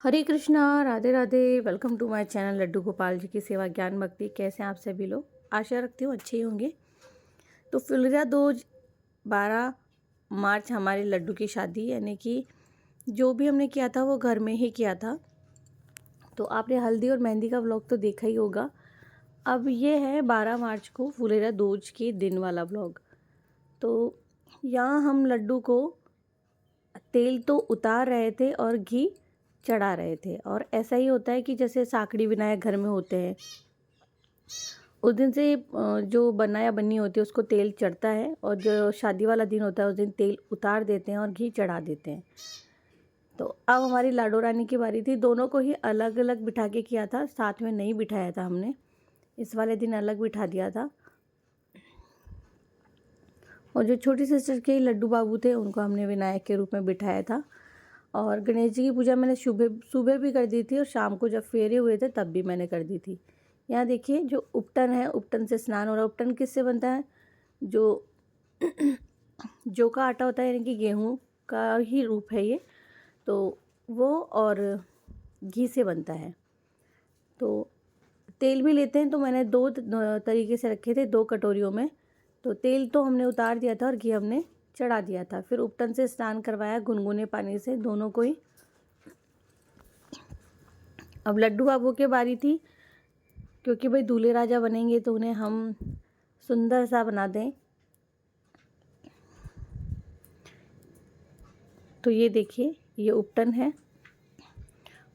Hare Krishna, Radhe Radhe. Welcome to my channel Laddu Gopal ji की सेवा ज्ञान भक्ति। कैसे हैं आप सभी लोग? आशा रखती हूँ अच्छे ही होंगे। तो फिलरा 12 मार्च हमारे लड्डू की शादी, यानी कि जो भी हमने किया था वो घर में ही किया था। तो आपने हल्दी और मेहंदी का व्लॉग तो देखा ही होगा। अब ये है 12 मार्च को फुलेरा दूज के दिन वाला व्लॉग। तो यहाँ हम लड्डू को तेल तो उतार रहे थे और घी चढ़ा रहे थे। और ऐसा ही होता है कि जैसे साकड़ी विनायक घर में होते हैं, उस दिन से जो बना या बनी होती है उसको तेल चढ़ता है, और जो शादी वाला दिन होता है उस दिन तेल उतार देते हैं और घी चढ़ा देते हैं। तो अब हमारी लाडो रानी की बारी थी। दोनों को ही अलग अलग बिठा के किया था, साथ में नहीं बिठाया था हमने। इस वाले दिन अलग बिठा दिया था। और जो छोटी सिस्टर के लड्डू बाबू थे उनको हमने विनायक के रूप में बिठाया था। और गणेश जी की पूजा मैंने सुबह सुबह भी कर दी थी, और शाम को जब फेरे हुए थे तब भी मैंने कर दी थी। यहाँ देखिए जो उपटन है, उपटन से स्नान हो रहा है। उपटन किससे बनता है? जो जौ का आटा होता है, यानी कि गेहूँ का ही रूप है ये। तो वो और घी से बनता है। तो तेल भी लेते हैं, तो मैंने दो तरीके से रखे थे, 2 कटोरियों में। तो तेल तो हमने उतार दिया था और घी हमने चढ़ा दिया था। फिर उपटन से स्नान करवाया गुनगुने पानी से दोनों को ही। अब लड्डू बाबू की बारी थी, क्योंकि भाई दूल्हे राजा बनेंगे तो उन्हें हम सुंदर सा बना दें। तो ये देखिए, ये उपटन है।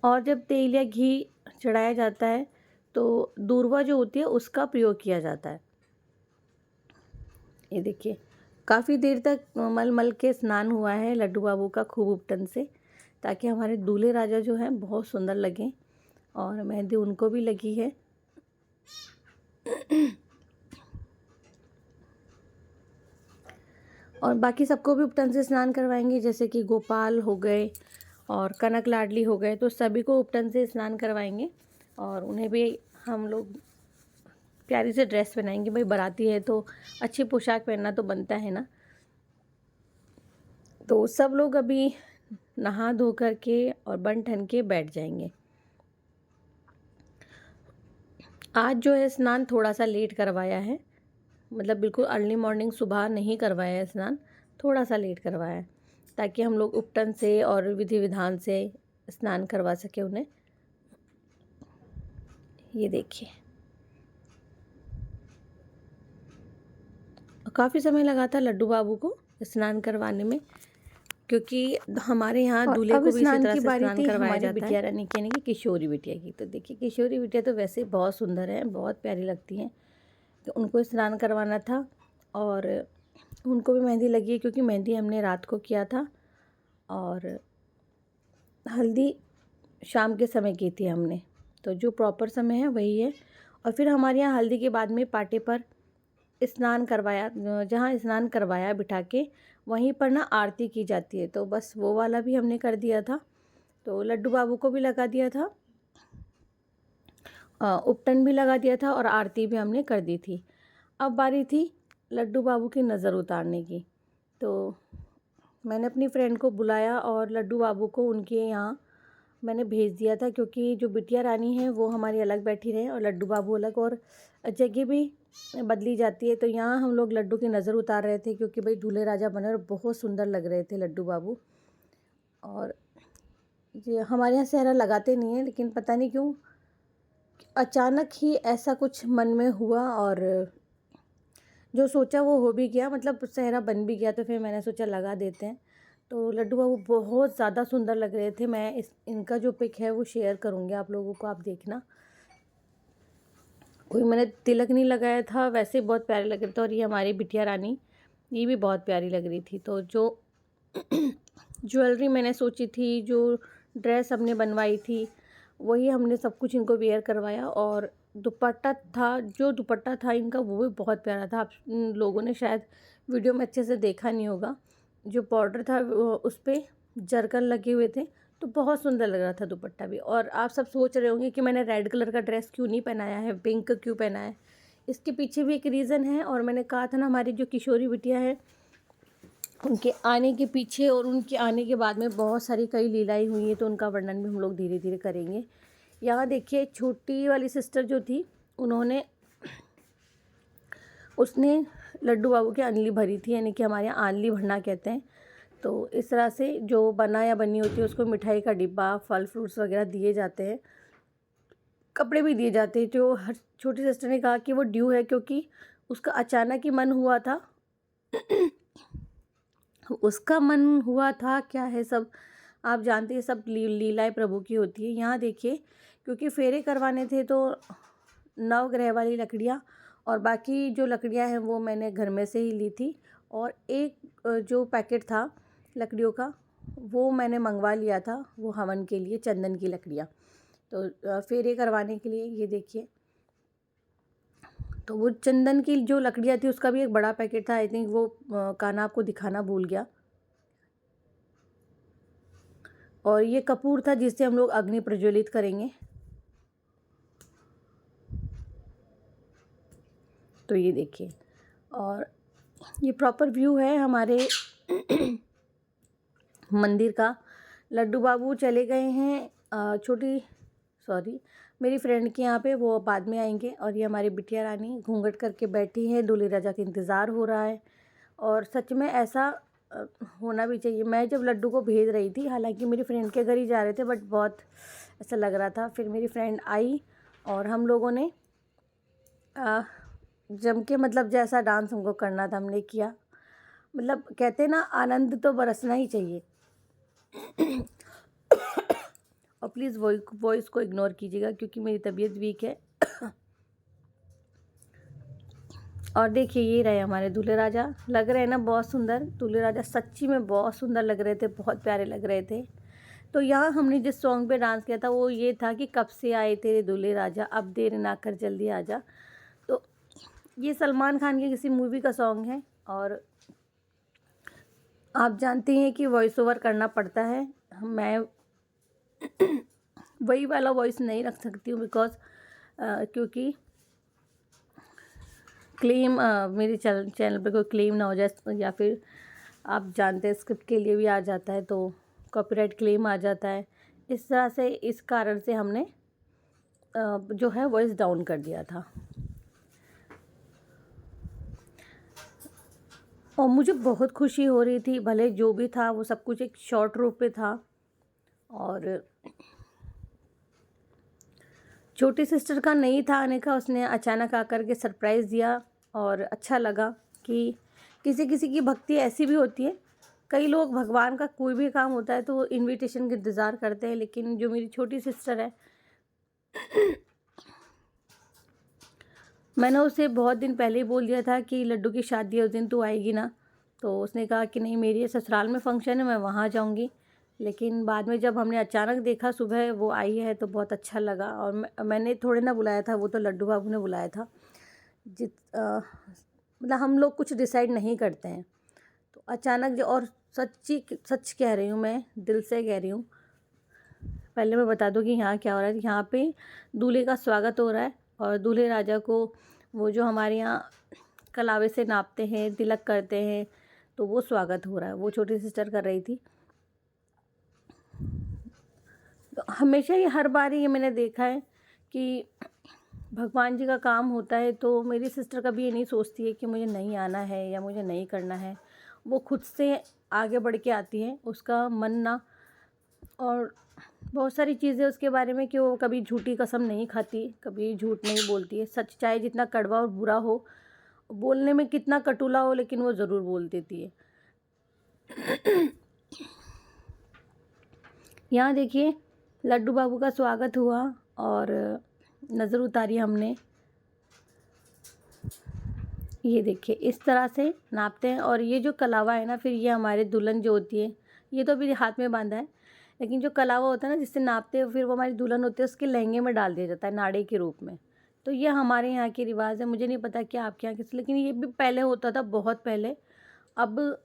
और जब तेल या घी चढ़ाया जाता है तो दूर्वा जो होती है उसका प्रयोग किया जाता है। ये देखिए, काफ़ी देर तक मल मल के स्नान हुआ है लड्डू बाबू का खूब उपटन से, ताकि हमारे दूल्हे राजा जो हैं बहुत सुंदर लगें। और मेहंदी उनको भी लगी है। और बाकी सबको भी उपटन से स्नान करवाएंगे, जैसे कि गोपाल हो गए और कनक लाडली हो गए, तो सभी को उपटन से स्नान करवाएंगे। और उन्हें भी हम लोग प्यारी से ड्रेस पहनाएंगे। भाई बाराती है तो अच्छी पोशाक पहनना तो बनता है ना। तो सब लोग अभी नहा धो कर के और बन ठन के बैठ जाएंगे। आज जो है स्नान थोड़ा सा लेट करवाया है, मतलब बिल्कुल अर्ली मॉर्निंग सुबह नहीं करवाया है स्नान, थोड़ा सा लेट करवाया है, ताकि हम लोग उपटन से और विधि विधान से स्नान करवा सके उन्हें। ये देखिए, काफ़ी समय लगा था लड्डू बाबू को स्नान करवाने में, क्योंकि हमारे यहाँ और दूल्हे अब को भी इसी स्नान तरह की से बारी स्नान थी करवाया हमारी जाता है। बिटिया रानी की, यानी कि किशोरी बिटिया की। तो देखिए, किशोरी बिटिया तो वैसे बहुत सुंदर है, बहुत प्यारी लगती हैं। तो उनको स्नान करवाना था, और उनको भी मेहंदी लगी है, क्योंकि मेहंदी हमने रात को किया था और हल्दी शाम के समय की थी हमने। तो जो प्रॉपर समय है वही है। और फिर हमारे यहाँ हल्दी के बाद में पाटे पर स्नान करवाया, जहाँ स्नान करवाया बिठा के वहीं पर ना आरती की जाती है। तो बस वो वाला भी हमने कर दिया था। तो लड्डू बाबू को भी लगा दिया था, उपटन भी लगा दिया था, और आरती भी हमने कर दी थी। अब बारी थी लड्डू बाबू की नज़र उतारने की। तो मैंने अपनी फ्रेंड को बुलाया और लड्डू बाबू को उनके यहाँ मैंने भेज दिया था, क्योंकि जो बिटिया रानी है वो हमारी अलग बैठी रहे और लड्डू बाबू अलग, और जगह भी बदली जाती है। तो यहाँ हम लोग लड्डू की नज़र उतार रहे थे, क्योंकि भाई दूल्हे राजा बने और बहुत सुंदर लग रहे थे लड्डू बाबू। और ये हमारे यहाँ सेहरा लगाते नहीं हैं, लेकिन पता नहीं क्यों अचानक ही ऐसा कुछ मन में हुआ, और जो सोचा वो हो भी गया, मतलब सेहरा बन भी गया। तो फिर मैंने सोचा लगा देते हैं। तो लड्डू बाबू बहुत ज़्यादा सुंदर लग रहे थे। मैं इनका जो पिक है वो शेयर करूँगी आप लोगों को, आप देखना। कोई मैंने तिलक नहीं लगाया था, वैसे बहुत प्यारे लग रहे थे। और ये हमारी बिटिया रानी, ये भी बहुत प्यारी लग रही थी। तो जो ज्वेलरी मैंने सोची थी, जो ड्रेस हमने बनवाई थी, वही हमने सब कुछ इनको वेयर करवाया। और दुपट्टा था, जो दुपट्टा था इनका वो भी बहुत प्यारा था। आप लोगों ने शायद वीडियो में अच्छे से देखा नहीं होगा। जो बॉर्डर था उस पर जरकन लगे हुए थे, तो बहुत सुंदर लग रहा था दुपट्टा भी। और आप सब सोच रहे होंगे कि मैंने रेड कलर का ड्रेस क्यों नहीं पहनाया है, पिंक क्यों पहना है। इसके पीछे भी एक रीज़न है। और मैंने कहा था ना, हमारी जो किशोरी बिटिया है उनके आने के पीछे और उनके आने के बाद में बहुत सारी कई लीलाएँ हुई हैं, तो उनका वर्णन भी हम लोग धीरे धीरे करेंगे। यहाँ देखिए छोटी वाली सिस्टर जो थी, उसने लड्डू बाबू की आनली भरी थी, यानी कि हमारे यहाँ आनली भरना कहते हैं। तो इस तरह से जो बना या बनी होती है उसको मिठाई का डिब्बा, फल फ्रूट्स वगैरह दिए जाते हैं, कपड़े भी दिए जाते हैं। जो हर छोटी सिस्टर ने कहा कि वो ड्यू है, क्योंकि उसका अचानक ही मन हुआ था उसका मन हुआ था क्या है, सब आप जानते हैं, सब लीलाएँ प्रभु की होती है। यहाँ देखिए, क्योंकि फेरे करवाने थे तो नवग्रह वाली लकड़ियाँ और बाकी जो लकड़ियाँ हैं वो मैंने घर में से ही ली थी, और एक जो पैकेट था लकड़ियों का वो मैंने मंगवा लिया था, वो हवन के लिए चंदन की लकड़ियाँ, तो फेरे करवाने के लिए। ये देखिए, तो वो चंदन की जो लकड़ियाँ थी उसका भी एक बड़ा पैकेट था। आई थिंक वो कान्हा आपको दिखाना भूल गया। और ये कपूर था जिससे हम लोग अग्नि प्रज्वलित करेंगे। तो ये देखिए, और ये प्रॉपर व्यू है हमारे मंदिर का। लड्डू बाबू चले गए हैं मेरी फ्रेंड के यहाँ पे, वो बाद में आएंगे। और ये हमारी बिटिया रानी घूंघट करके बैठी है, दूल्हे राजा का इंतज़ार हो रहा है। और सच में ऐसा होना भी चाहिए। मैं जब लड्डू को भेज रही थी, हालांकि मेरी फ्रेंड के घर ही जा रहे थे, बट बहुत ऐसा लग रहा था। फिर मेरी फ्रेंड आई और हम लोगों ने जम के, मतलब जैसा डांस हमको करना था हमने किया। मतलब कहते हैं ना, आनंद तो बरसना ही चाहिए। और प्लीज़ वॉइस को इग्नोर कीजिएगा क्योंकि मेरी तबीयत वीक है। और देखिए, ये रहे हमारे दूल्हे राजा, लग रहे हैं ना बहुत सुंदर। दूल्हे राजा सच्ची में बहुत सुंदर लग रहे थे, बहुत प्यारे लग रहे थे। तो यहाँ हमने जिस सॉन्ग पे डांस किया था वो ये था कि कब से आए तेरे दूल्हे राजा, अब देर ना कर जल्दी आजा। तो ये सलमान खान की किसी मूवी का सॉन्ग है, और आप जानते हैं कि वॉइस ओवर करना पड़ता है। मैं वही वाला वॉइस नहीं रख सकती हूँ, बिकॉज क्योंकि क्लेम मेरे चैनल पे कोई क्लेम ना हो जाए, या फिर आप जानते हैं स्क्रिप्ट के लिए भी आ जाता है, तो कॉपीराइट क्लेम आ जाता है। इस तरह से, इस कारण से हमने जो है वॉइस डाउन कर दिया था। और मुझे बहुत खुशी हो रही थी, भले जो भी था वो सब कुछ एक शॉर्ट रूप पे था। और छोटी सिस्टर का नहीं था आने का, उसने अचानक आकर के सरप्राइज़ दिया। और अच्छा लगा कि किसी किसी की भक्ति ऐसी भी होती है। कई लोग, भगवान का कोई भी काम होता है तो वो इनविटेशन का इंतज़ार करते हैं, लेकिन जो मेरी छोटी सिस्टर है, मैंने उसे बहुत दिन पहले ही बोल दिया था कि लड्डू की शादी है, उस दिन तू आएगी ना। तो उसने कहा कि नहीं, मेरी ससुराल में फ़ंक्शन है, मैं वहाँ जाऊँगी। लेकिन बाद में जब हमने अचानक देखा सुबह वो आई है तो बहुत अच्छा लगा। और मैंने थोड़े ना बुलाया था, वो तो लड्डू बाबू ने बुलाया था। मतलब हम लोग कुछ डिसाइड नहीं करते हैं, तो अचानक जो, और सच कह रही हूँ, मैं दिल से कह रही हूँ। पहले मैं बता दूँ कि यहाँ क्या हो रहा है। यहाँ पे दूल्हे का स्वागत हो रहा है, और दूल्हे राजा को वो जो हमारे यहाँ कलावे से नापते हैं, तिलक करते हैं, तो वो स्वागत हो रहा है, वो छोटी सिस्टर कर रही थी। तो हमेशा ही, हर बार ये मैंने देखा है कि भगवान जी का काम होता है तो मेरी सिस्टर कभी ये नहीं सोचती है कि मुझे नहीं आना है या मुझे नहीं करना है। वो खुद से आगे बढ़ के आती है, उसका मन ना। और बहुत सारी चीज़ें उसके बारे में कि वो कभी झूठी कसम नहीं खाती, कभी झूठ नहीं बोलती है। सच चाहे जितना कड़वा और बुरा हो, बोलने में कितना कटुला हो, लेकिन वो ज़रूर बोल देती है। यहाँ देखिए, लड्डू बाबू का स्वागत हुआ और नज़र उतारी हमने। ये देखिए, इस तरह से नापते हैं। और ये जो कलावा है ना, फिर ये हमारे दुल्हन जो होती है, ये तो अभी हाथ में बांधा है, लेकिन जो कलावा होता है ना जिससे नापते हैं, फिर वो हमारी दुल्हन होती है, उसके लहंगे में डाल दिया जाता है नाड़े के रूप में। तो ये हमारे यहाँ की रिवाज है। मुझे नहीं पता कि आपके यहाँ किस, लेकिन ये भी पहले होता था, बहुत पहले। अब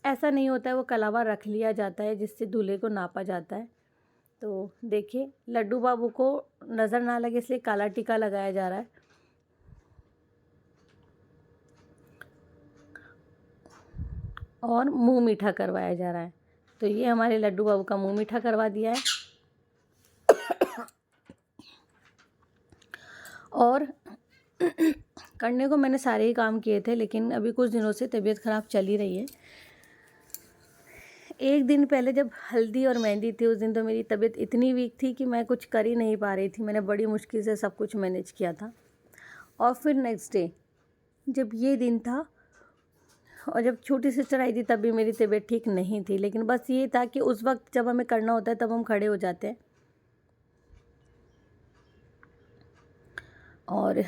ऐसा नहीं होता है, वो कलावा रख लिया जाता है जिससे दूल्हे को नापा जाता है। तो देखिए, लड्डू बाबू को नज़र ना लगे इसलिए काला टीका लगाया जा रहा है। और मुंह मीठा करवाया जा रहा है। तो ये हमारे लड्डू बाबू का मुंह मीठा करवा दिया है। और करने को मैंने सारे ही काम किए थे, लेकिन अभी कुछ दिनों से तबीयत ख़राब चल ही रही है। एक दिन पहले जब हल्दी और मेहंदी थी, उस दिन तो मेरी तबीयत इतनी वीक थी कि मैं कुछ कर ही नहीं पा रही थी। मैंने बड़ी मुश्किल से सब कुछ मैनेज किया था। और फिर नेक्स्ट डे जब ये दिन था और जब छोटी सिस्टर आई थी, तब भी मेरी तबीयत ठीक नहीं थी। लेकिन बस ये था कि उस वक्त जब हमें करना होता है तब हम खड़े हो जाते हैं। और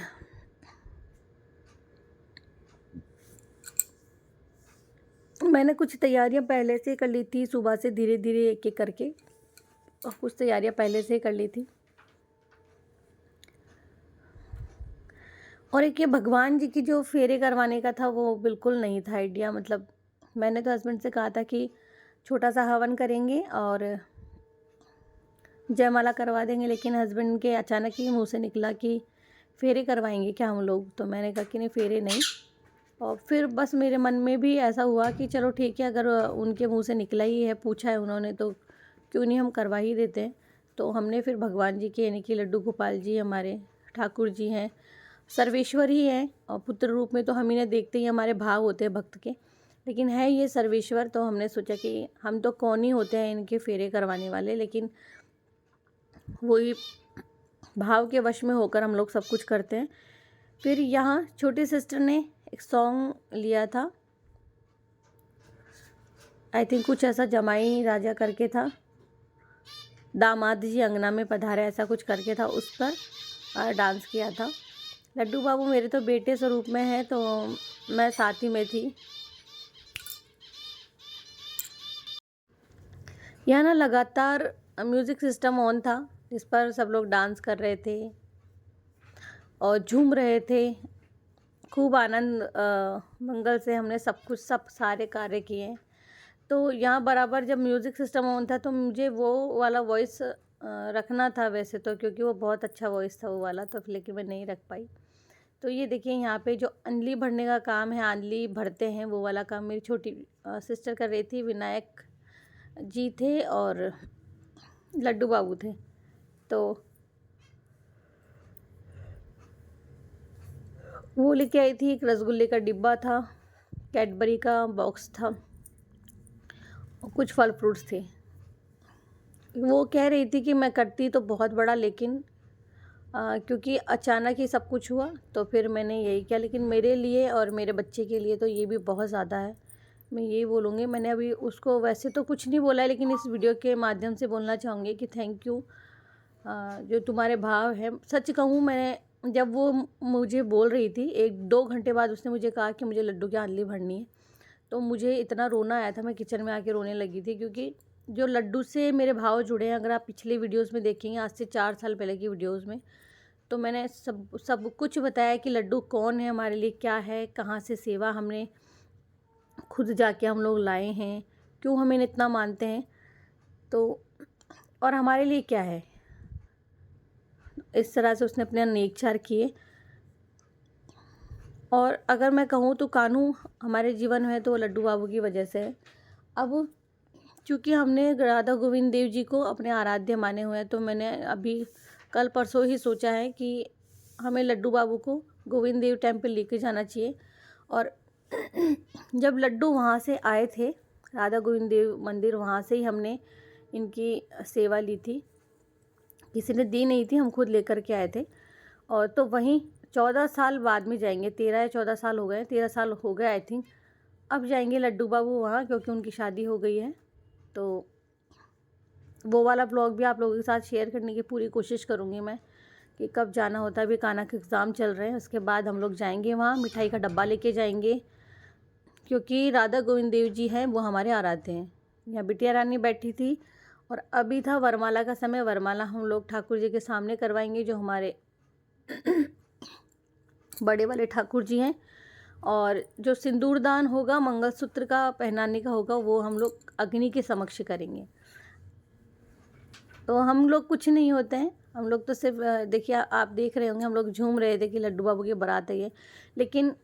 मैंने कुछ तैयारियां पहले से कर ली थी, सुबह से धीरे धीरे एक एक करके, और कुछ तैयारियां पहले से कर ली थी। और एक ये भगवान जी की जो फेरे करवाने का था, वो बिल्कुल नहीं था आइडिया। मतलब मैंने तो हस्बैंड से कहा था कि छोटा सा हवन करेंगे और जयमाला करवा देंगे, लेकिन हस्बैंड के अचानक ही मुंह से निकला कि फेरे करवाएंगे क्या हम लोग। तो मैंने कहा कि नहीं, फेरे नहीं। और फिर बस मेरे मन में भी ऐसा हुआ कि चलो ठीक है, अगर उनके मुंह से निकला ही है, पूछा है उन्होंने, तो क्यों नहीं हम करवा ही देते हैं। तो हमने फिर भगवान जी के, यानी कि लड्डू गोपाल जी हमारे ठाकुर जी हैं, सर्वेश्वर ही हैं, और पुत्र रूप में तो हम इन्हें देखते ही हमारे भाव होते हैं भक्त के, लेकिन है ये सर्वेश्वर। तो हमने सोचा कि हम तो कौन ही होते हैं इनके फेरे करवाने वाले, लेकिन वही भाव के वश में होकर हम लोग सब कुछ करते हैं। फिर यहाँ छोटी सिस्टर ने एक सॉन्ग लिया था, आई थिंक कुछ ऐसा जमाई राजा करके था, दामाद जी अंगना में पधारे, ऐसा कुछ करके था, उस पर डांस किया था। लड्डू बाबू मेरे तो बेटे स्वरूप में है, तो मैं साथ ही में थी। यहाँ ना लगातार म्यूज़िक सिस्टम ऑन था, जिस पर सब लोग डांस कर रहे थे और झूम रहे थे। खूब आनंद मंगल से हमने सब सारे कार्य किए। तो यहाँ बराबर जब म्यूज़िक सिस्टम ऑन था, तो मुझे वो वाला वॉइस रखना था वैसे तो, क्योंकि वो बहुत अच्छा वॉइस था वो वाला, तो लेकिन मैं नहीं रख पाई। तो ये देखिए, यहाँ पे जो अंजलि भरने का काम है, अंजलि भरते हैं, वो वाला काम मेरी छोटी सिस्टर कर रही थी। विनायक जी थे और लड्डू बाबू थे। तो वो लेके आई थी, एक रसगुल्ले का डिब्बा था, कैडबरी का बॉक्स था और कुछ फल फ्रूट्स थे। वो कह रही थी कि मैं करती तो बहुत बड़ा, लेकिन क्योंकि अचानक ही सब कुछ हुआ, तो फिर मैंने यही किया। लेकिन मेरे लिए और मेरे बच्चे के लिए तो ये भी बहुत ज़्यादा है, मैं यही बोलूँगी। मैंने अभी उसको वैसे तो कुछ नहीं बोला है, लेकिन इस वीडियो के माध्यम से बोलना चाहूँगी कि थैंक यू, जो तुम्हारे भाव हैं। सच कहूँ, मैंने जब वो मुझे बोल रही थी, 1-2 घंटे बाद उसने मुझे कहा कि मुझे लड्डू की अंजलि भरनी है, तो मुझे इतना रोना आया था, मैं किचन में आके रोने लगी थी। क्योंकि जो लड्डू से मेरे भाव जुड़े हैं, अगर आप पिछले वीडियोस में देखेंगे, आज से 4 साल पहले की वीडियोस में, तो मैंने सब कुछ बताया कि लड्डू कौन है हमारे लिए, क्या है, कहाँ से सेवा हमने खुद जाके हम लोग लाए हैं, क्यों हम इन्हें इतना मानते हैं, तो और हमारे लिए क्या है। इस तरह से उसने अपने नेकचार किए। और अगर मैं कहूँ तो कान्हू हमारे जीवन में है, तो लड्डू बाबू की वजह से है। अब चूँकि हमने राधा गोविंद देव जी को अपने आराध्य माने हुए हैं, तो मैंने अभी कल परसों ही सोचा है कि हमें लड्डू बाबू को गोविंद देव टेम्पल लेके जाना चाहिए। और जब लड्डू वहाँ से आए थे, राधा गोविंद देव मंदिर, वहाँ से ही हमने इनकी सेवा ली थी, किसी ने दी नहीं थी, हम खुद लेकर के आए थे। और तो वहीं 14 साल बाद में जाएंगे, 13 या 14 साल हो गए, 13 साल हो गए आई थिंक। अब जाएंगे लड्डू बाबू वहाँ, क्योंकि उनकी शादी हो गई है। तो वो वाला ब्लॉग भी आप लोगों के साथ शेयर करने की पूरी कोशिश करूँगी मैं, कि कब जाना होता है। अभी कान्हा के एग्ज़ाम चल रहे हैं, उसके बाद हम लोग जाएंगे वहाँ, मिठाई का डब्बा लेके जाएंगे, क्योंकि राधा गोविंद देव जी हैं, वो हमारे आराध्य हैं। यहाँ बिटिया रानी बैठी थी और अभी था वरमाला का समय। वरमाला हम लोग ठाकुर जी के सामने करवाएंगे, जो हमारे बड़े वाले ठाकुर जी हैं। और जो सिंदूरदान होगा, मंगलसूत्र का पहनाने का होगा, वो हम लोग अग्नि के समक्ष करेंगे। तो हम लोग कुछ नहीं होते हैं, हम लोग तो सिर्फ देखिए, आप देख रहे होंगे हम लोग झूम रहे थे कि लड्डू बाबू की बारात है ये, लेकिन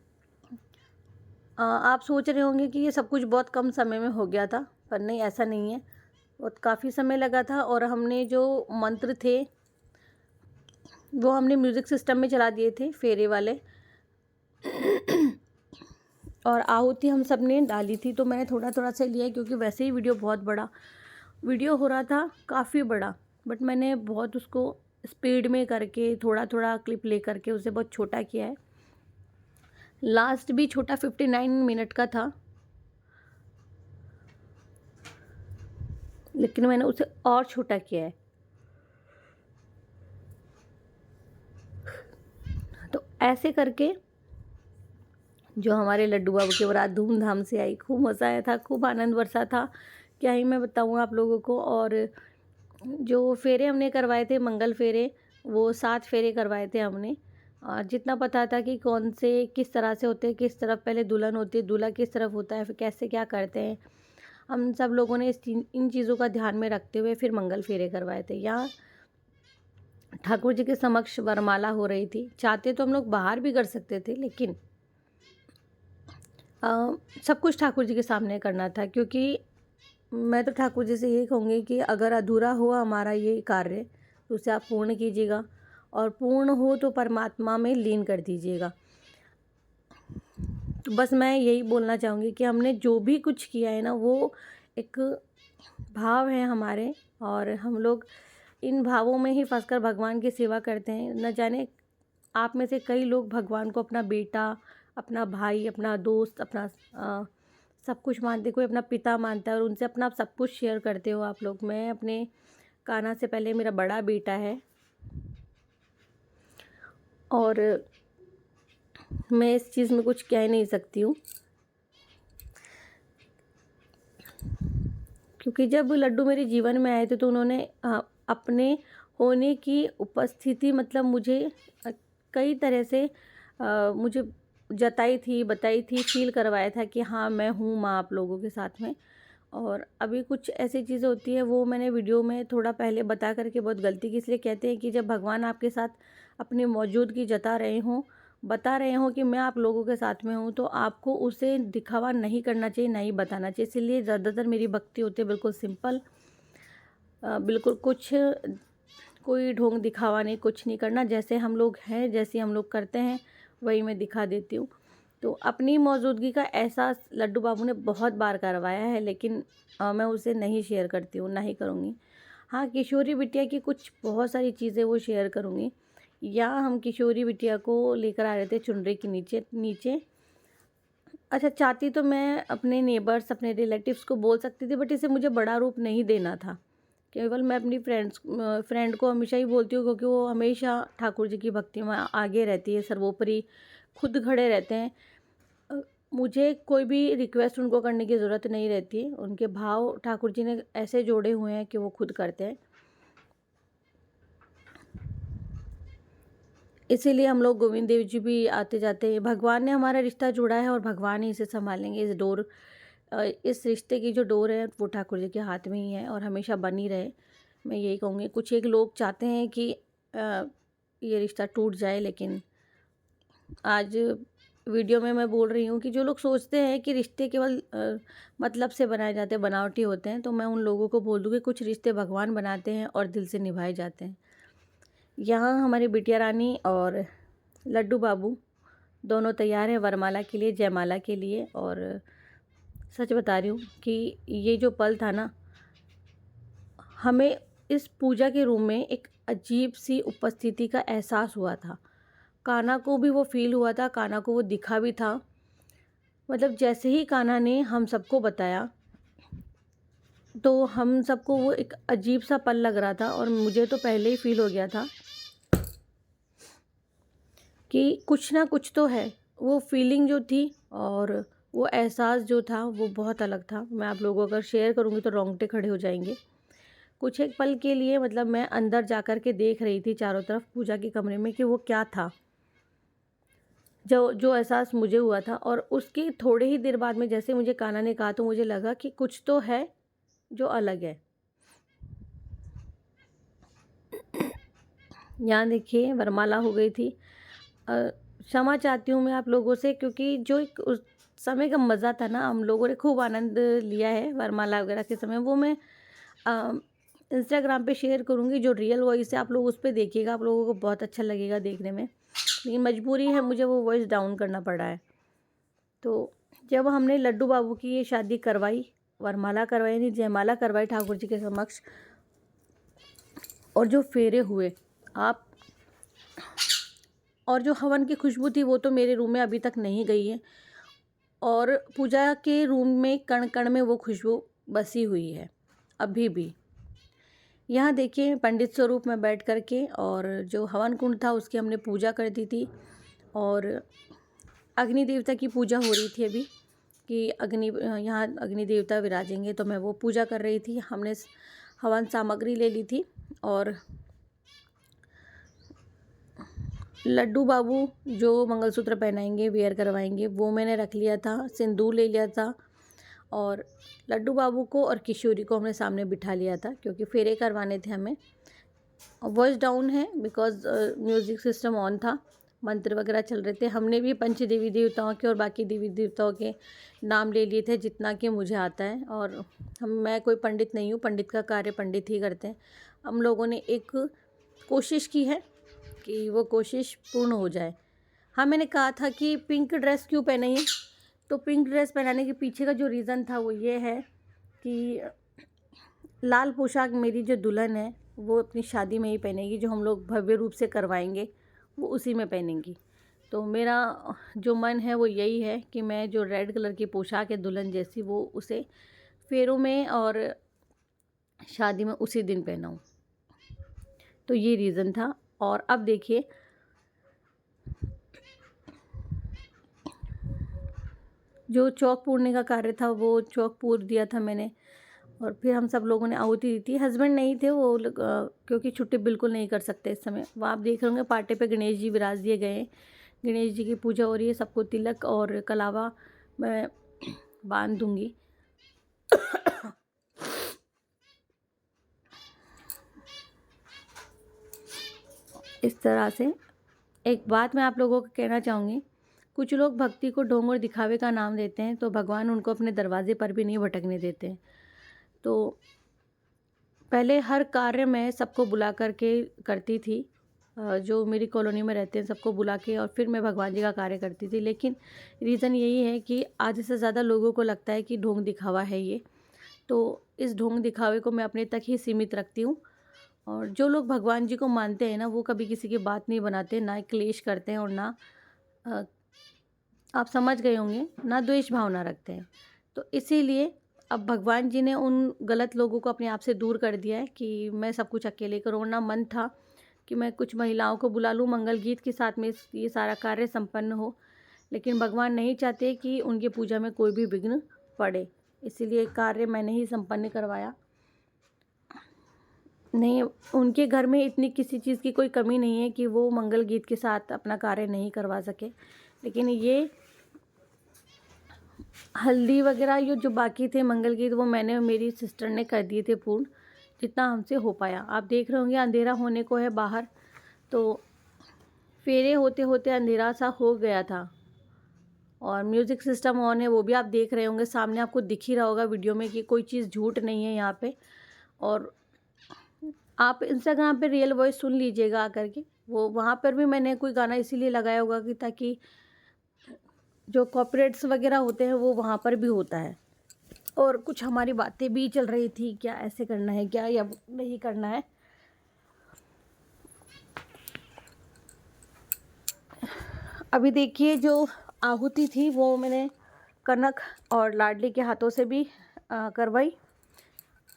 आप सोच रहे होंगे कि ये सब कुछ बहुत कम समय में हो गया था, पर नहीं, ऐसा नहीं है। बहुत काफ़ी समय लगा था और हमने जो मंत्र थे वो हमने म्यूज़िक सिस्टम में चला दिए थे, फेरे वाले। और आहुति हम सब ने डाली थी, तो मैंने थोड़ा थोड़ा सा लिया है क्योंकि वैसे ही वीडियो बहुत बड़ा वीडियो हो रहा था, काफ़ी बड़ा। बट मैंने बहुत उसको स्पीड में करके थोड़ा थोड़ा क्लिप ले करके उसे बहुत छोटा किया है। लास्ट भी छोटा 59 मिनट का था, लेकिन मैंने उसे और छोटा किया है। तो ऐसे करके जो हमारे लड्डू बाबू की बारात धूमधाम से आई, खूब मज़ा आया था, खूब आनंद बरसा था, क्या ही मैं बताऊँ आप लोगों को। और जो फेरे हमने करवाए थे, मंगल फेरे, वो 7 फेरे करवाए थे हमने। जितना पता था कि कौन से किस तरह से होते हैं, किस तरफ पहले दुल्हन होती है, दूल्हा किस तरफ होता है, फिर कैसे क्या करते हैं, हम सब लोगों ने इन चीज़ों का ध्यान में रखते हुए फिर मंगल फेरे करवाए थे। यहाँ ठाकुर जी के समक्ष वरमाला हो रही थी। चाहते तो हम लोग बाहर भी कर सकते थे, लेकिन सब कुछ ठाकुर जी के सामने करना था, क्योंकि मैं तो ठाकुर जी से यही कहूँगी कि अगर अधूरा हुआ हमारा ये कार्य तो उसे आप पूर्ण कीजिएगा, और पूर्ण हो तो परमात्मा में लीन कर दीजिएगा। तो बस मैं यही बोलना चाहूँगी कि हमने जो भी कुछ किया है ना, वो एक भाव है हमारे, और हम लोग इन भावों में ही फंसकर भगवान की सेवा करते हैं। न जाने आप में से कई लोग भगवान को अपना बेटा, अपना भाई, अपना दोस्त, अपना सब कुछ मानते, कोई अपना पिता मानता है और उनसे अपना सब कुछ शेयर करते हो आप लोग। मैं अपने कान्हा से पहले मेरा बड़ा बेटा है, और मैं इस चीज़ में कुछ कह नहीं सकती हूँ, क्योंकि जब लड्डू मेरे जीवन में आए थे तो उन्होंने अपने होने की उपस्थिति, मतलब मुझे कई तरह से मुझे जताई थी, बताई थी, फील करवाया था कि हाँ, मैं हूँ माँ आप लोगों के साथ में। और अभी कुछ ऐसी चीज़ें होती है, वो मैंने वीडियो में थोड़ा पहले बता करके बहुत गलती की, इसलिए कहते हैं कि जब भगवान आपके साथ अपनी मौजूदगी जता रहे हों, बता रहे हों कि मैं आप लोगों के साथ में हूँ, तो आपको उसे दिखावा नहीं करना चाहिए, नहीं बताना चाहिए। इसीलिए ज़्यादातर मेरी भक्ति होती है बिल्कुल सिंपल, बिल्कुल कुछ कोई ढोंग दिखावा नहीं, कुछ नहीं करना। जैसे हम लोग हैं, जैसे हम लोग करते हैं, वही मैं दिखा देती हूँ। तो अपनी मौजूदगी का एहसास लड्डू बाबू ने बहुत बार करवाया है, लेकिन मैं उसे नहीं शेयर करती हूँ, ना ही करूँगी। हाँ, किशोरी बिटिया की कुछ बहुत सारी चीज़ें वो शेयर करूँगी। यहाँ हम किशोरी बिटिया को लेकर आ रहे थे चुनरी के नीचे नीचे। अच्छा, चाहती तो मैं अपने नेबर्स, अपने रिलेटिव्स को बोल सकती थी, बट इसे मुझे बड़ा रूप नहीं देना था। केवल मैं अपनी फ्रेंड को हमेशा ही बोलती हूँ, क्योंकि वो हमेशा ठाकुर जी की भक्ति में आगे रहती है, सर्वोपरि खुद खड़े रहते हैं। मुझे कोई भी रिक्वेस्ट उनको करने की ज़रूरत नहीं रहती है। उनके भाव ठाकुर जी ने ऐसे जोड़े हुए हैं कि वो खुद करते हैं। इसीलिए हम लोग गोविंद देव जी भी आते जाते हैं। भगवान ने हमारा रिश्ता जोड़ा है और भगवान ही इसे संभालेंगे। इस रिश्ते की जो डोर है वो ठाकुर जी के हाथ में ही है और हमेशा बनी रहे, मैं यही कहूँगी। कुछ एक लोग चाहते हैं कि ये रिश्ता टूट जाए, लेकिन आज वीडियो में मैं बोल रही हूँ कि जो लोग सोचते हैं कि रिश्ते केवल मतलब से बनाए जाते हैं, बनावटी होते हैं, तो मैं उन लोगों को बोल दूँ कि कुछ रिश्ते भगवान बनाते हैं और दिल से निभाए जाते हैं। यहाँ हमारी बिटिया रानी और लड्डू बाबू दोनों तैयार हैं वरमाला के लिए, जयमाला के लिए। और सच बता रही हूँ कि ये जो पल था ना, हमें इस पूजा के रूम में एक अजीब सी उपस्थिति का एहसास हुआ था। कान्हा को भी वो फील हुआ था, कान्हा को वो दिखा भी था। मतलब जैसे ही कान्हा ने हम सबको बताया, तो हम सबको वो एक अजीब सा पल लग रहा था, और मुझे तो पहले ही फील हो गया था कि कुछ ना कुछ तो है। वो फीलिंग जो थी और वो एहसास जो था वो बहुत अलग था। मैं आप लोगों को अगर शेयर करूँगी तो रोंगटे खड़े हो जाएंगे। कुछ एक पल के लिए, मतलब मैं अंदर जा कर के देख रही थी चारों तरफ पूजा के कमरे में कि वो क्या था, जो जो एहसास मुझे हुआ था। और उसके थोड़े ही देर बाद में जैसे मुझे कान्हा ने कहा, तो मुझे लगा कि कुछ तो है जो अलग है। यहाँ देखिए वरमाला हो गई थी। क्षमा चाहती हूँ मैं आप लोगों से, क्योंकि जो एक समय का मज़ा था ना, हम लोगों ने खूब आनंद लिया है वरमाला वगैरह के समय। वो मैं इंस्टाग्राम पे शेयर करूँगी, जो रियल वॉइस है आप लोग उस पे देखिएगा, आप लोगों को बहुत अच्छा लगेगा देखने में। लेकिन मजबूरी है, मुझे वो वॉइस डाउन करना पड़ा है। तो जब हमने लड्डू बाबू की ये शादी करवाई, वरमाला करवाई नहीं, जयमाला करवाई ठाकुर जी के समक्ष, और जो फेरे हुए आप, और जो हवन की खुशबू थी वो तो मेरे रूम में अभी तक नहीं गई है, और पूजा के रूम में कण कण में वो खुशबू बसी हुई है अभी भी। यहाँ देखिए पंडित स्वरूप में बैठ कर के, और जो हवन कुंड था उसकी हमने पूजा कर दी थी, और अग्नि देवता की पूजा हो रही थी अभी, कि यहाँ अग्नि देवता विराजेंगे, तो मैं वो पूजा कर रही थी। हमने हवन सामग्री ले ली थी, और लड्डू बाबू जो मंगलसूत्र पहनाएंगे, वेयर करवाएंगे, वो मैंने रख लिया था, सिंदूर ले लिया था, और लड्डू बाबू को और किशोरी को हमने सामने बिठा लिया था, क्योंकि फेरे करवाने थे हमें। वॉइस डाउन है बिकॉज म्यूज़िक सिस्टम ऑन था, मंत्र वगैरह चल रहे थे। हमने भी पंच देवी देवताओं के और बाकी देवी देवताओं के नाम ले लिए थे, जितना कि मुझे आता है। और मैं कोई पंडित नहीं हूँ, पंडित का कार्य पंडित ही करते हैं। हम लोगों ने एक कोशिश की है कि वो कोशिश पूर्ण हो जाए। हाँ, मैंने कहा था कि पिंक ड्रेस क्यों पहनी है, तो पिंक ड्रेस पहनाने के पीछे का जो रीज़न था वो ये है कि लाल पोशाक मेरी जो दुल्हन है वो अपनी शादी में ही पहनेगी, जो हम लोग भव्य रूप से करवाएंगे वो उसी में पहनेंगी। तो मेरा जो मन है वो यही है कि मैं जो रेड कलर की पोशाक है दुल्हन जैसी, वो उसे फेरों में और शादी में उसी दिन पहनाऊँ। तो ये रीज़न था। और अब देखिए जो चौक पूरने का कार्य था वो चौक पूर दिया था मैंने, और फिर हम सब लोगों ने आहुति दी थी। हस्बैंड नहीं थे वो लोग, क्योंकि छुट्टी बिल्कुल नहीं कर सकते इस समय। वह आप देख रहे होंगे पाटे पे गणेश जी विराज दिए गए हैं, गणेश जी की पूजा हो रही है। सबको तिलक और कलावा मैं बांध दूंगी। इस तरह से एक बात मैं आप लोगों को कहना चाहूँगी, कुछ लोग भक्ति को ढोंग और दिखावे का नाम देते हैं, तो भगवान उनको अपने दरवाजे पर भी नहीं भटकने देते हैं। तो पहले हर कार्य मैं सबको बुला कर के करती थी, जो मेरी कॉलोनी में रहते हैं सबको बुला के, और फिर मैं भगवान जी का कार्य करती थी। लेकिन रीज़न यही है कि आधे से ज़्यादा लोगों को लगता है कि ढोंग दिखावा है ये, तो इस ढोंग दिखावे को मैं अपने तक ही सीमित रखती हूँ। और जो लोग भगवान जी को मानते हैं ना, वो कभी किसी की बात नहीं बनाते, ना क्लेश करते हैं, और ना अ, आप समझ गए होंगे, ना द्वेष भावना रखते हैं। तो इसीलिए अब भगवान जी ने उन गलत लोगों को अपने आप से दूर कर दिया है कि मैं सब कुछ अकेले करूँ। वरना मन था कि मैं कुछ महिलाओं को बुला लूँ, मंगल गीत के साथ में ये सारा कार्य संपन्न हो, लेकिन भगवान नहीं चाहते कि उनकी पूजा में कोई भी विघ्न पड़े, इसीलिए कार्य मैंने ही संपन्न करवाया। नहीं, उनके घर में इतनी किसी चीज़ की कोई कमी नहीं है कि वो मंगल गीत के साथ अपना कार्य नहीं करवा सके। लेकिन ये हल्दी वगैरह ये जो बाकी थे मंगल गीत, वो मैंने और मेरी सिस्टर ने कर दिए थे पूर्ण, जितना हमसे हो पाया। आप देख रहे होंगे अंधेरा होने को है बाहर, तो फेरे होते होते अंधेरा सा हो गया था। और म्यूज़िक सिस्टम ऑन है, वो भी आप देख रहे होंगे, सामने आपको दिख ही रहा होगा वीडियो में कि कोई चीज़ झूठ नहीं है यहाँ पे। और आप इंस्टाग्राम पे रियल वॉइस सुन लीजिएगा आकर के, वो वहाँ पर भी मैंने कोई गाना इसीलिए लगाया होगा कि ताकि जो कॉपीराइट्स वगैरह होते हैं वो वहाँ पर भी होता है। और कुछ हमारी बातें भी चल रही थी, क्या ऐसे करना है क्या या नहीं करना है। अभी देखिए जो आहुति थी वो मैंने कनक और लाडली के हाथों से भी करवाई,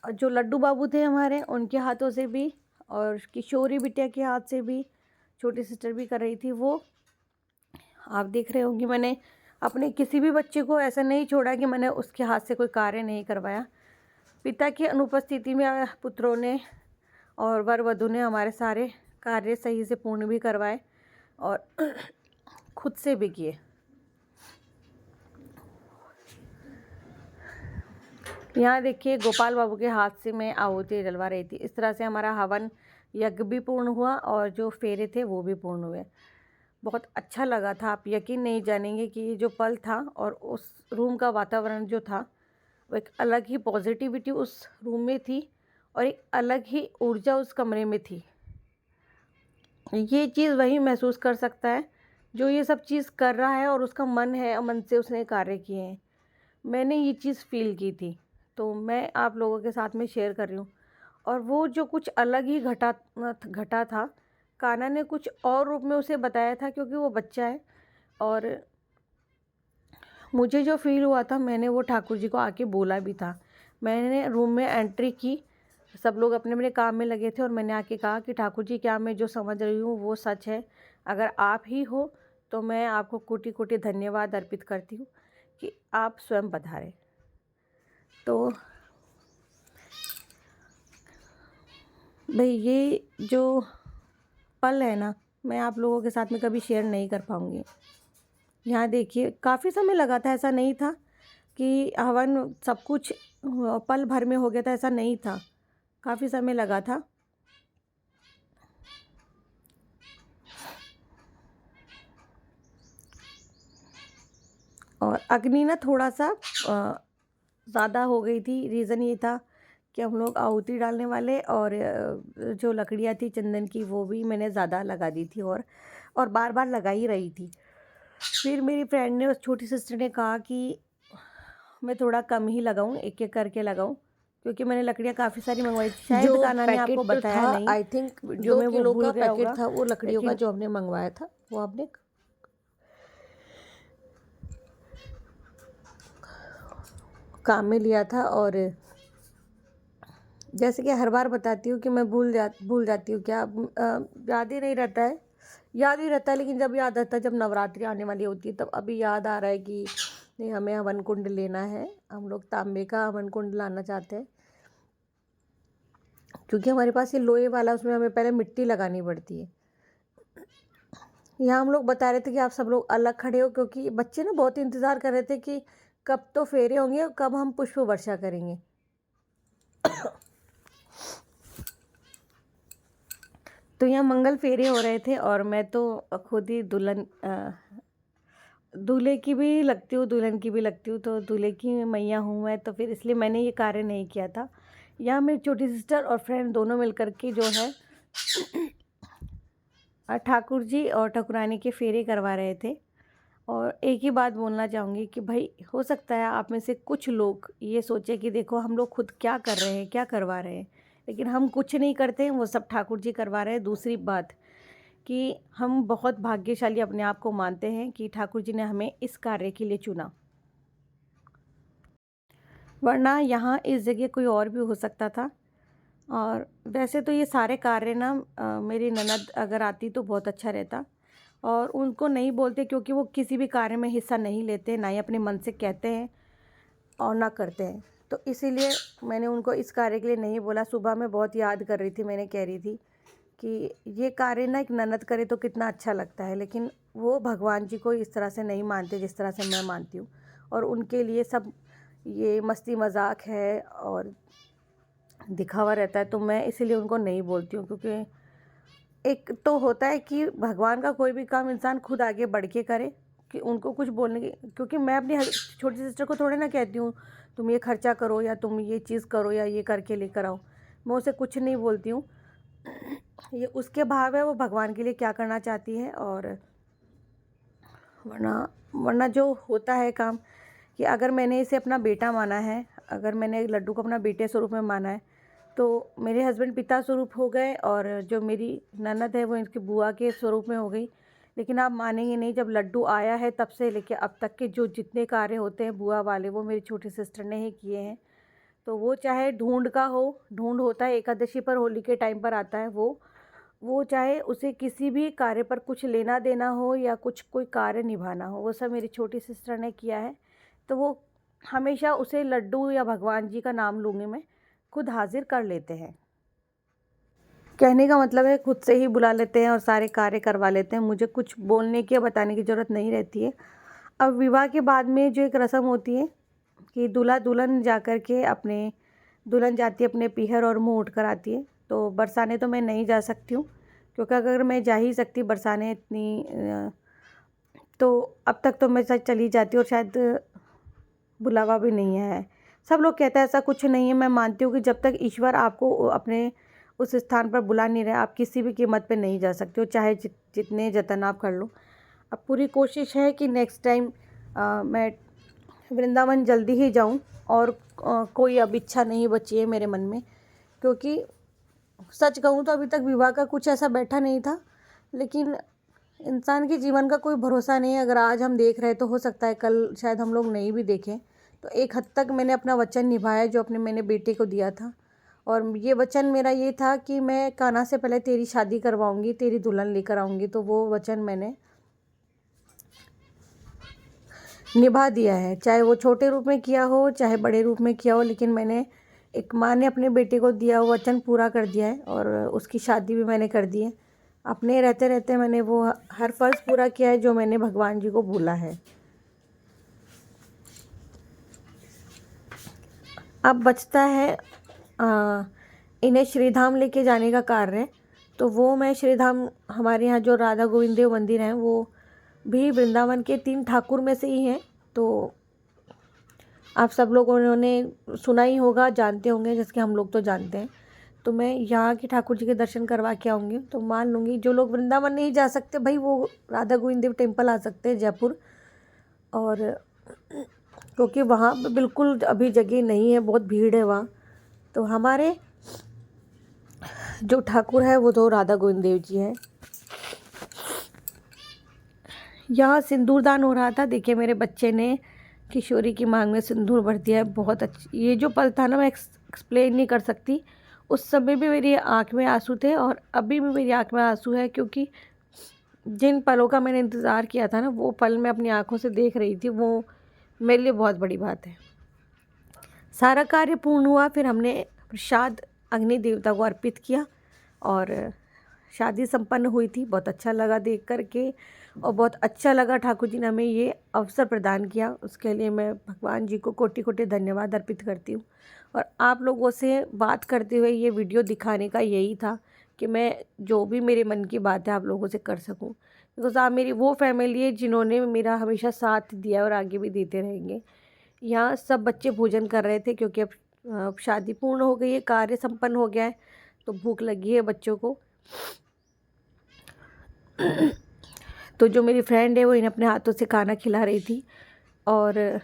और जो लड्डू बाबू थे हमारे उनके हाथों से भी, और किशोरी बिटिया के हाथ से भी, छोटी सिस्टर भी कर रही थी। वो आप देख रहे होंगे, मैंने अपने किसी भी बच्चे को ऐसा नहीं छोड़ा कि मैंने उसके हाथ से कोई कार्य नहीं करवाया। पिता की अनुपस्थिति में पुत्रों ने और वर वधू ने हमारे सारे कार्य सही से पूर्ण भी करवाए और खुद से भी किए। यहाँ देखिए गोपाल बाबू के हाथ से मैं आहुति जलवा रही थी। इस तरह से हमारा हवन यज्ञ भी पूर्ण हुआ और जो फेरे थे वो भी पूर्ण हुए। बहुत अच्छा लगा था। आप यकीन नहीं जानेंगे कि ये जो पल था और उस रूम का वातावरण जो था, वो एक अलग ही पॉजिटिविटी उस रूम में थी और एक अलग ही ऊर्जा उस कमरे में थी। ये चीज़ वही महसूस कर सकता है जो ये सब चीज़ कर रहा है और उसका मन है और मन से उसने कार्य किए हैं। मैंने ये चीज़ फ़ील की थी, तो मैं आप लोगों के साथ में शेयर कर रही हूँ। और वो जो कुछ अलग ही घटा था, कान्हा ने कुछ और रूप में उसे बताया था क्योंकि वो बच्चा है। और मुझे जो फ़ील हुआ था मैंने वो ठाकुर जी को आके बोला भी था। मैंने रूम में एंट्री की, सब लोग अपने-अपने काम में लगे थे और मैंने आके कहा कि ठाकुर जी, क्या मैं जो समझ रही हूँ वो सच है? अगर आप ही हो तो मैं आपको कोटि-कोटि धन्यवाद अर्पित करती हूँ कि आप स्वयं पधारे। तो भई ये जो पल है ना, मैं आप लोगों के साथ में कभी शेयर नहीं कर पाऊँगी। यहाँ देखिए काफ़ी समय लगा था, ऐसा नहीं था कि हवन सब कुछ पल भर में हो गया था, ऐसा नहीं था। काफ़ी समय लगा था। और अग्नि ना थोड़ा-सा ज़्यादा हो गई थी। रीज़न ये था कि हम लोग आहुति डालने वाले और जो लकड़ियाँ थी चंदन की वो भी मैंने ज़्यादा लगा दी थी और बार-बार लगा ही रही थी। फिर मेरी फ्रेंड ने, उस छोटी सिस्टर ने कहा कि मैं थोड़ा कम ही लगाऊँ, एक-एक करके लगाऊँ, क्योंकि मैंने लकड़ियाँ काफ़ी सारी मंगवाई थी। जो शायद कान्हा ने आपको पैकेट बताया था, नहीं, आई थिंक वीडियो 2 में वो किलो भूल का गया पैकेट होगा, था वो लकड़ियों का लेकिन जो हमने मंगवाया था, वो आपने काम में लिया था। और जैसे कि हर बार बताती हूँ कि मैं भूल जाती हूँ क्या, याद ही नहीं रहता है। याद ही रहता है, लेकिन जब याद आता है, जब नवरात्रि आने वाली होती है, तब अभी याद आ रहा है कि नहीं, हमें हवन कुंड लेना है। हम लोग तांबे का हवन कुंड लाना चाहते हैं, क्योंकि हमारे पास ये लोहे वाला, उसमें हमें पहले मिट्टी लगानी पड़ती है। यहाँ हम लोग बता रहे थे कि आप सब लोग अलग खड़े हो, क्योंकि बच्चे ना बहुत इंतज़ार कर रहे थे कि कब तो फेरे होंगे और कब हम पुष्प वर्षा करेंगे। तो यहाँ मंगल फेरे हो रहे थे और मैं तो खुद ही दूल्हे की भी लगती हूँ, दुल्हन की भी लगती हूँ, तो दूल्हे की मैया हूँ मैं, तो फिर इसलिए मैंने ये कार्य नहीं किया था। यहाँ मेरी छोटी सिस्टर और फ्रेंड दोनों मिल कर के जो है ठाकुर जी और ठाकुरानी के फेरे करवा रहे थे। और एक ही बात बोलना चाहूँगी कि भाई, हो सकता है आप में से कुछ लोग ये सोचे कि देखो हम लोग खुद क्या कर रहे हैं, क्या करवा रहे हैं, लेकिन हम कुछ नहीं करते हैं, वो सब ठाकुर जी करवा रहे हैं। दूसरी बात कि हम बहुत भाग्यशाली अपने आप को मानते हैं कि ठाकुर जी ने हमें इस कार्य के लिए चुना, वरना यहाँ इस जगह कोई और भी हो सकता था। और वैसे तो ये सारे कार्य ना मेरी ननद अगर आती तो बहुत अच्छा रहता, और उनको नहीं बोलते क्योंकि वो किसी भी कार्य में हिस्सा नहीं लेते, ना ही अपने मन से कहते हैं और ना करते हैं। तो इसीलिए मैंने उनको इस कार्य के लिए नहीं बोला। सुबह मैं बहुत याद कर रही थी, मैंने कह रही थी कि ये कार्य ना एक ननद करे तो कितना अच्छा लगता है, लेकिन वो भगवान जी को इस तरह से नहीं मानते जिस तरह से मैं मानती हूँ। और उनके लिए सब ये मस्ती मजाक है और दिखावा रहता है, तो मैं इसीलिए उनको नहीं बोलती हूँ। क्योंकि एक तो होता है कि भगवान का कोई भी काम इंसान खुद आगे बढ़ के करे, कि उनको कुछ बोलने की, क्योंकि मैं अपनी छोटी सिस्टर को थोड़े ना कहती हूँ तुम ये खर्चा करो या तुम ये चीज़ करो या ये करके लेकर आओ। मैं उसे कुछ नहीं बोलती हूँ। ये उसके भाव है, वो भगवान के लिए क्या करना चाहती है। और वरना वरना जो होता है काम, कि अगर मैंने इसे अपना बेटा माना है, अगर मैंने लड्डू को अपना बेटे स्वरूप में माना है, तो मेरे हस्बैंड पिता स्वरूप हो गए और जो मेरी ननद है वो इनकी बुआ के स्वरूप में हो गई। लेकिन आप मानेंगे नहीं, जब लड्डू आया है तब से लेके अब तक के जो जितने कार्य होते हैं बुआ वाले, वो मेरी छोटी सिस्टर ने ही किए हैं। तो वो चाहे ढूंढ का हो, ढूंढ होता है एकादशी पर, होली के टाइम पर आता है वो चाहे उसे किसी भी कार्य पर कुछ लेना देना हो या कुछ कोई कार्य निभाना हो, वो सब मेरी छोटी सिस्टर ने किया है। तो वो हमेशा उसे लड्डू या भगवान जी का नाम लूँगी मैं, खुद हाजिर कर लेते हैं। कहने का मतलब है खुद से ही बुला लेते हैं और सारे कार्य करवा लेते हैं, मुझे कुछ बोलने की या बताने की ज़रूरत नहीं रहती है। अब विवाह के बाद में जो एक रस्म होती है कि दूल्हा दुल्हन जा कर के अपने, दुल्हन जाती है अपने पीहर और मुँह उठ कर आती है, तो बरसाने तो मैं नहीं जा सकती हूँ क्योंकि अगर मैं जा ही सकती बरसाने इतनी तो अब तक तो मैं शायद चली जाती और शायद बुलावा भी नहीं है। सब लोग कहते हैं ऐसा कुछ नहीं है। मैं मानती हूँ कि जब तक ईश्वर आपको अपने उस स्थान पर बुला नहीं रहा, आप किसी भी कीमत पे नहीं जा सकते हो, चाहे जितने जतन आप कर लो। अब पूरी कोशिश है कि नेक्स्ट टाइम मैं वृंदावन जल्दी ही जाऊँ और कोई अब इच्छा नहीं बची है मेरे मन में, क्योंकि सच कहूँ तो अभी तक विवाह का कुछ ऐसा बैठा नहीं था। लेकिन इंसान के जीवन का कोई भरोसा नहीं है। अगर आज हम देख रहे हैं तो हो सकता है कल शायद हम लोग नहीं भी देखें। तो एक हद तक मैंने अपना वचन निभाया जो मैंने बेटे को दिया था, और ये वचन मेरा ये था कि मैं कान्हा से पहले तेरी शादी करवाऊंगी, तेरी दुल्हन लेकर आऊँगी। तो वो वचन मैंने निभा दिया है, चाहे वो छोटे रूप में किया हो चाहे बड़े रूप में किया हो, लेकिन मैंने एक माँ ने अपने बेटे को दिया हुआ वचन पूरा कर दिया है और उसकी शादी भी मैंने कर दी है। अपने रहते रहते मैंने वो हर फ़र्ज़ पूरा किया है जो मैंने भगवान जी को बोला है। अब बचता है इन्हें श्रीधाम लेके जाने का कार्य। तो वो मैं श्रीधाम, हमारे यहाँ जो राधा गोविंद देव मंदिर हैं वो भी वृंदावन के 3 ठाकुर में से ही हैं। तो आप सब लोगों ने सुना ही होगा, जानते होंगे, जैसे कि हम लोग तो जानते हैं। तो मैं यहाँ के ठाकुर जी के दर्शन करवा के आऊँगी। तो मान लूँगी जो लोग वृंदावन नहीं जा सकते भाई, वो राधा गोविंद देव टेम्पल आ सकते हैं जयपुर। और क्योंकि वहाँ पे बिल्कुल अभी जगह नहीं है, बहुत भीड़ है वहाँ। तो हमारे जो ठाकुर है वो तो राधा गोविंद देव जी हैं। यहाँ सिंदूर दान हो रहा था। देखिए मेरे बच्चे ने किशोरी की मांग में सिंदूर भर दिया है। बहुत अच्छी, ये जो पल था ना मैं एक्सप्लेन नहीं कर सकती। उस समय भी मेरी आँख में आंसू थे और अभी भी मेरी आँख में आंसू है, क्योंकि जिन पलों का मैंने इंतज़ार किया था ना, वो पल मैं अपनी आँखों से देख रही थी। वो मेरे लिए बहुत बड़ी बात है। सारा कार्य पूर्ण हुआ, फिर हमने प्रसाद अग्नि देवता को अर्पित किया और शादी संपन्न हुई थी। बहुत अच्छा लगा देख कर के, और बहुत अच्छा लगा ठाकुर जी ने हमें ये अवसर प्रदान किया। उसके लिए मैं भगवान जी को कोटि कोटि धन्यवाद अर्पित करती हूँ। और आप लोगों से बात करते हुए ये वीडियो दिखाने का यही था कि मैं जो भी मेरे मन की बात है आप लोगों से कर सकूँ, बिकॉज़ आप मेरी वो फैमिली है जिन्होंने मेरा हमेशा साथ दिया और आगे भी देते रहेंगे। यहाँ सब बच्चे भोजन कर रहे थे क्योंकि अब शादी पूर्ण हो गई है, कार्य संपन्न हो गया है, तो भूख लगी है बच्चों को। तो जो मेरी फ्रेंड है वो इन्हें अपने हाथों से खाना खिला रही थी। और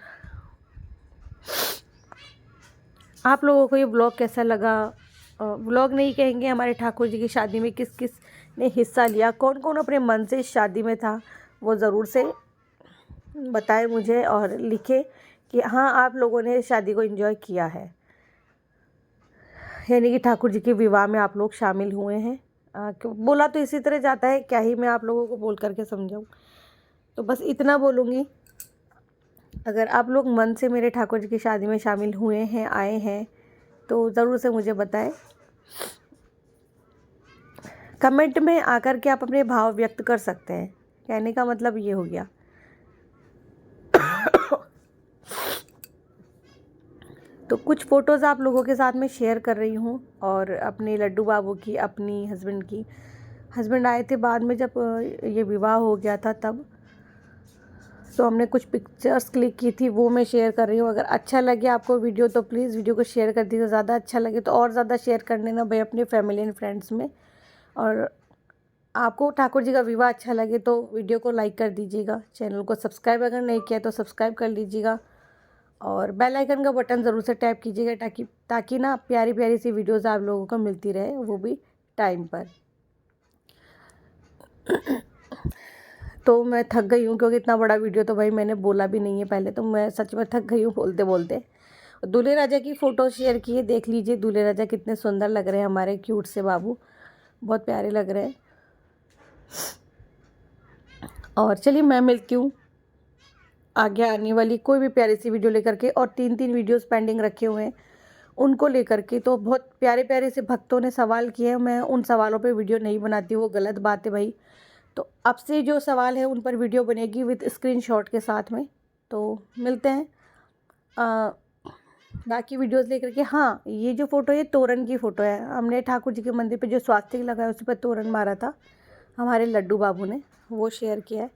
आप लोगों को ये ब्लॉग कैसा लगा? व्लॉग नहीं कहेंगे, हमारे ठाकुर जी की शादी में किस किस ने हिस्सा लिया, कौन कौन अपने मन से इस शादी में था, वो ज़रूर से बताएं मुझे और लिखें कि हाँ आप लोगों ने शादी को एंजॉय किया है, यानी कि ठाकुर जी के विवाह में आप लोग शामिल हुए हैं। बोला तो इसी तरह जाता है, क्या ही मैं आप लोगों को बोल करके समझाऊँ। तो बस इतना बोलूँगी, अगर आप लोग मन से मेरे ठाकुर जी की शादी में शामिल हुए हैं, आए हैं, तो ज़रूर से मुझे बताएं। कमेंट में आकर के आप अपने भाव व्यक्त कर सकते हैं, कहने का मतलब ये हो गया। तो कुछ फ़ोटोज़ आप लोगों के साथ में शेयर कर रही हूँ, और अपने लड्डू बाबू की, अपनी हस्बैंड की। हस्बैंड आए थे बाद में जब ये विवाह हो गया था तब, तो हमने कुछ पिक्चर्स क्लिक की थी, वो मैं शेयर कर रही हूँ। अगर अच्छा लगे आपको वीडियो तो प्लीज़ वीडियो को शेयर कर दीजिए। ज़्यादा अच्छा लगे तो और ज़्यादा शेयर कर देना भाई अपने फैमिली एंड फ्रेंड्स में। और आपको ठाकुर जी का विवाह अच्छा लगे तो वीडियो को लाइक कर दीजिएगा। चैनल को सब्सक्राइब अगर नहीं किया तो सब्सक्राइब कर लीजिएगा, और बेल आइकन का बटन ज़रूर से टैप कीजिएगा ताकि ना प्यारी प्यारी सी वीडियोज़ आप लोगों को मिलती रहे, वो भी टाइम पर। तो मैं थक गई हूँ, क्योंकि इतना बड़ा वीडियो तो भाई मैंने बोला भी नहीं है पहले, तो मैं सच में थक गई हूँ बोलते बोलते। दूल्हे राजा की फ़ोटो शेयर की है, देख लीजिए दूल्हे राजा कितने सुंदर लग रहे हैं, हमारे क्यूट से बाबू, बहुत प्यारे लग रहे हैं। और चलिए मैं मिलती हूँ आगे आने वाली कोई भी प्यारी सी वीडियो लेकर के, और 3 वीडियोस पेंडिंग रखे हुए हैं उनको लेकर के। तो बहुत प्यारे प्यारे से भक्तों ने सवाल किए हैं, मैं उन सवालों पे वीडियो नहीं बनाती, वो गलत बात है भाई। तो अब से जो सवाल है उन पर वीडियो बनेगी विद स्क्रीनशॉट के साथ में। तो मिलते हैं बाकी वीडियोस लेकर के। हाँ, ये जो फ़ोटो है तोरण की फ़ोटो है। हमने ठाकुर जी के मंदिर पे जो स्वास्तिक लगा है उसी पर तोरण मारा था हमारे लड्डू बाबू ने, वो शेयर किया है।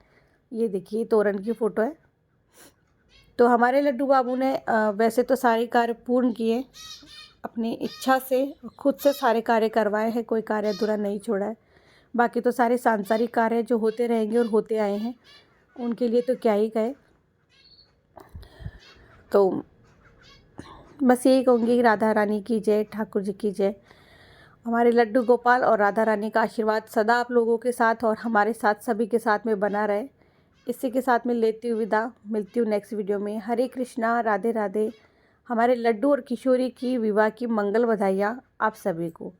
ये देखिए तोरण की फ़ोटो है। तो हमारे लड्डू बाबू ने वैसे तो सारे कार्य पूर्ण किए, अपनी इच्छा से खुद से सारे कार्य करवाए हैं, कोई कार्य अधूरा नहीं छोड़ा है। बाकी तो सारे सांसारिक कार्य जो होते रहेंगे और होते आए हैं, उनके लिए तो क्या ही कहे। तो बस यही कहूँगी कि राधा रानी की जय, ठाकुर जी की जय। हमारे लड्डू गोपाल और राधा रानी का आशीर्वाद सदा आप लोगों के साथ और हमारे साथ सभी के साथ में बना रहे। इसी के साथ में लेती हूँ विदा, मिलती हूँ नेक्स्ट वीडियो में। हरे कृष्णा, राधे राधे। हमारे लड्डू और किशोरी की विवाह की मंगल बधाइयाँ आप सभी को।